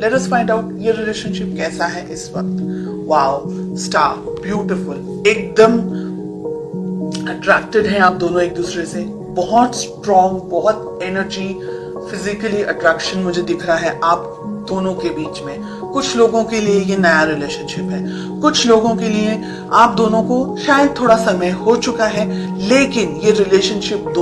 Let us find out ये relationship कैसा है इस वक्त। वाओ, स्टार, ब्यूटीफुल, एकदम अट्रैक्टेड हैं आप दोनों एक दूसरे से, बहुत स्ट्रॉन्ग, बहुत एनर्जी, फिजिकली अट्रैक्शन मुझे दिख रहा है आप दोनों के बीच में। कुछ लोगों के लिए ये नया रिलेशनशिप है, कुछ लोगों के लिए आप दोनों को शायद थोड़ा समय हो चुका है, लेकिन ये रिलेशनशिप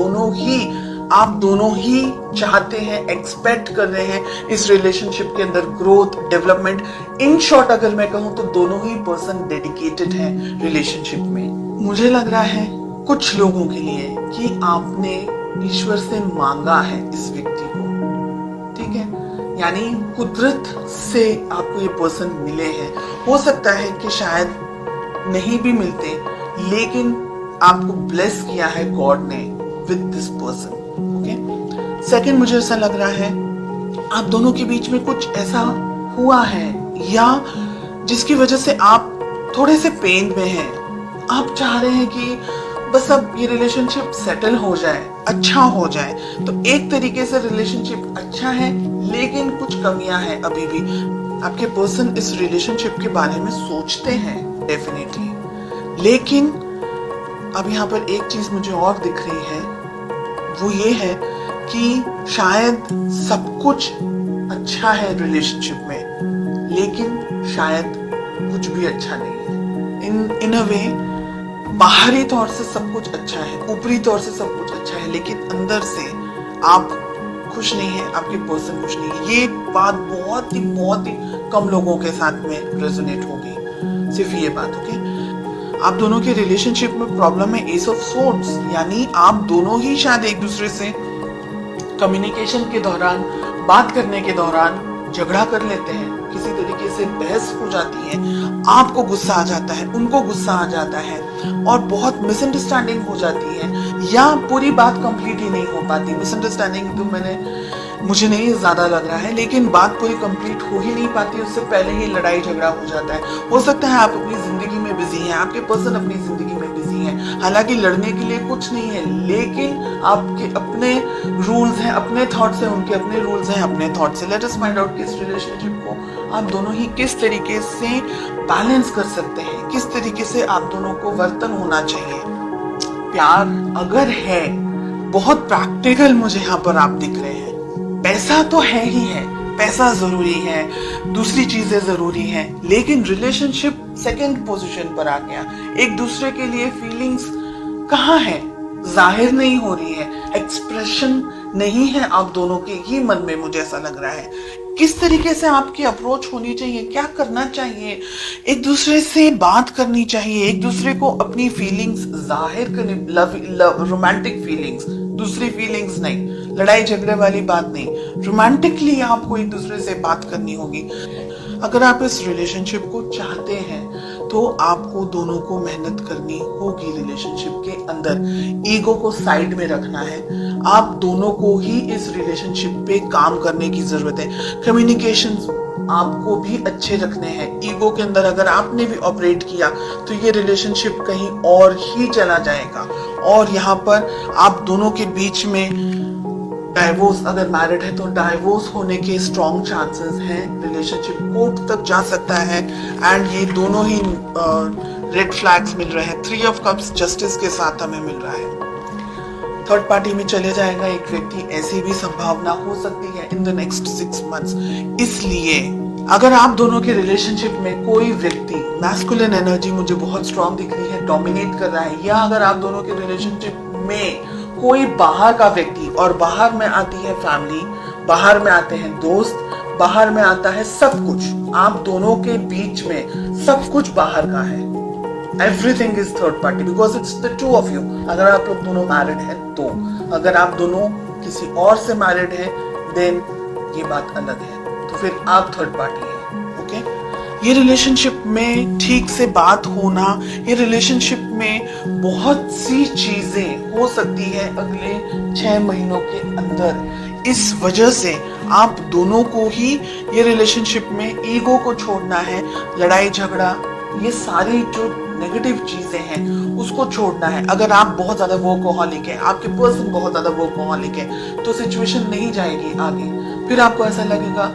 आप दोनों ही चाहते हैं, एक्सपेक्ट कर रहे हैं इस रिलेशनशिप के अंदर ग्रोथ, डेवलपमेंट। इन शॉर्ट अगर मैं कहूं तो दोनों ही पर्सन डेडिकेटेड हैं रिलेशनशिप में। मुझे लग रहा है कुछ लोगों के लिए कि आपने ईश्वर से मांगा है इस व्यक्ति को, ठीक है, यानी कुदरत से आपको ये पर्सन मिले हैं। हो सकता है कि शायद नहीं भी मिलते, लेकिन आपको ब्लेस किया है गॉड ने with this person. Okay, second, मुझे ऐसा लग रहा है आप दोनों के बीच में कुछ ऐसा हुआ है या जिसकी वजह से आप थोड़े से पेन में हैं। आप चाह रहे हैं कि बस अब ये रिलेशनशिप सेटल हो जाए, अच्छा हो जाए। तो एक तरीके से रिलेशनशिप अच्छा है, लेकिन कुछ कमियां हैं अभी भी। आपके पर्सन इस रिलेशनशिप के बारे में सोचते हैं डेफिनेटली, लेकिन अब यहाँ पर एक चीज मुझे और दिख रही है, वो ये है कि शायद सब कुछ अच्छा है रिलेशनशिप में, लेकिन शायद कुछ भी अच्छा नहीं है। इन अ वे बाहरी तौर से सब कुछ अच्छा है, ऊपरी तौर से सब कुछ अच्छा है, लेकिन अंदर से आप खुश नहीं है, आपके पर्सन खुश नहीं है। ये बात बहुत ही कम लोगों के साथ में रेजोनेट होगी, सिर्फ ये बात। ओके, आप दोनों के रिलेशनशिप में प्रॉब्लम है एस ऑफ सोर्ड्स, यानी आप दोनों ही शायद एक दूसरे से कम्युनिकेशन के दौरान, बात करने के दौरान झगड़ा कर लेते हैं, किसी तरीके से बहस हो जाती है, आपको गुस्सा आ जाता है, उनको गुस्सा आ जाता है और बहुत मिसअंडरस्टैंडिंग हो जाती है, या पूरी बात कंप्लीट ही नहीं हो पाती। मिसअंडरस्टैंडिंग तो मुझे नहीं ज्यादा लग रहा है, लेकिन बात पूरी कंप्लीट हो ही नहीं पाती, उससे पहले ही लड़ाई झगड़ा हो जाता है। हो सकता है आप अपनी जिंदगी में बिजी हैं, आपके पर्सन अपनी जिंदगी में बिजी हैं, हालांकि लड़ने के लिए कुछ नहीं है, लेकिन आपके अपने रूल्स हैं, अपने थॉट्स हैं, उनके अपने रूल्स हैं, अपने थॉट्स हैं। लेट अस फाइंड आउट कि इस रिलेशनशिप को आप दोनों ही किस तरीके से बैलेंस कर सकते हैं, किस तरीके से आप दोनों को वर्तन होना चाहिए। प्यार अगर है, बहुत प्रैक्टिकल मुझे यहाँ पर आप दिख रहे हैं। पैसा तो है ही है, पैसा जरूरी है, दूसरी चीजें जरूरी हैं, लेकिन रिलेशनशिप सेकंड पोजीशन पर आ गया। एक दूसरे के लिए फीलिंग्स कहाँ है, जाहिर नहीं हो रही है, एक्सप्रेशन नहीं है आप दोनों के ही मन में, मुझे ऐसा लग रहा है। किस तरीके से आपकी अप्रोच होनी चाहिए, क्या करना चाहिए, एक दूसरे से बात करनी चाहिए, एक दूसरे को अपनी फीलिंग्स जाहिर करनी, रोमांटिक फीलिंग्स, दूसरी फीलिंग्स नहीं, लड़ाई झगड़े वाली बात नहीं, रोमांटिकली आपको एक दूसरे से बात करनी होगी। अगर आप इस रिलेशनशिप को चाहते हैं तो आपको दोनों को मेहनत करनी होगी रिलेशनशिप के अंदर। ईगो को साइड में रखना है, आप दोनों को ही इस रिलेशनशिप पे काम करने की जरूरत है। कम्युनिकेशन आपको भी अच्छे रखने हैं। ईगो के अंदर अगर आपने भी ऑपरेट किया तो ये रिलेशनशिप कहीं और ही चला जाएगा, और यहाँ पर आप दोनों के बीच में डाइवोर्स, अगर मैरिड है तो डाइवोर्स होने के स्ट्रॉन्ग चांसेस हैं। रिलेशनशिप कोर्ट तक जा सकता है, एंड ये दोनों ही रेड फ्लैग्स मिल रहे हैं। 3 ऑफ कप्स जस्टिस के साथ हमें मिल रहा है। थर्ड पार्टी में चले जाएगा एक व्यक्ति, ऐसी भी संभावना हो सकती है इन द नेक्स्ट 6 मंथ्स। इसलिए अगर आप दोनों के रिलेशनशिप में कोई व्यक्ति, मैस्कुलिन एनर्जी मुझे बहुत स्ट्रॉन्ग दिख रही है, डोमिनेट कर रहा है, या अगर आप दोनों के रिलेशनशिप में कोई बाहर का व्यक्ति, और बाहर में आती है फैमिली, बाहर में आते हैं दोस्त, बाहर में आता है सब कुछ, आप दोनों के बीच में सब कुछ बाहर का है। Everything is third party because it's the two of you. अगर आप लोग दोनों मैरिड हैं तो, अगर आप दोनों किसी और से मैरिड हैं देन ये बात अलग है, तो फिर आप थर्ड पार्टी हैं। ओके, ये रिलेशनशिप में ठीक से बात होना, ये रिलेशनशिप में बहुत सी चीजें हो सकती है अगले 6 महीनों के अंदर। इस वजह से आप दोनों को ही ये रिलेशनशिप में ईगो को छोड़ना है, लड़ाई झगड़ा, ये सारी जो नेगेटिव चीजें हैं उसको छोड़ना है। अगर आप बहुत ज्यादा वर्कहॉलिक है, आपके पर्सन बहुत ज्यादा वर्कहॉलिक है, तो सिचुएशन नहीं जाएगी आगे। फिर आपको ऐसा लगेगा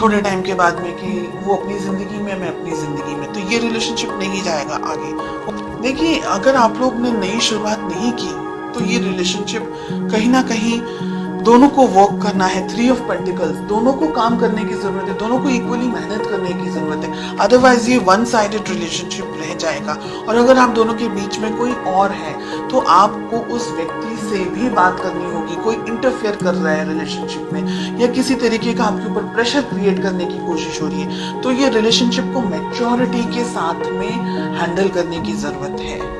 थोड़े टाइम के बाद में कि वो अपनी जिंदगी में, मैं अपनी जिंदगी में, तो ये रिलेशनशिप नहीं जाएगा आगे। देखिए, अगर आप लोग ने नई शुरुआत नहीं की तो ये रिलेशनशिप कहीं ना कहीं दोनों को वर्क करना है। 3 ऑफ पेंटिकल्स, दोनों को काम करने की जरूरत है, दोनों को इक्वली मेहनत करने की जरूरत है, अदरवाइज ये वन साइडेड रिलेशनशिप रह जाएगा। और अगर आप दोनों के बीच में कोई और है तो आपको उस व्यक्ति से भी बात करनी होगी। कोई इंटरफेयर कर रहा है रिलेशनशिप में या किसी तरीके का आपके ऊपर प्रेशर क्रिएट करने की कोशिश हो रही है, तो ये रिलेशनशिप को मैच्योरिटी के साथ में हैंडल करने की जरूरत है।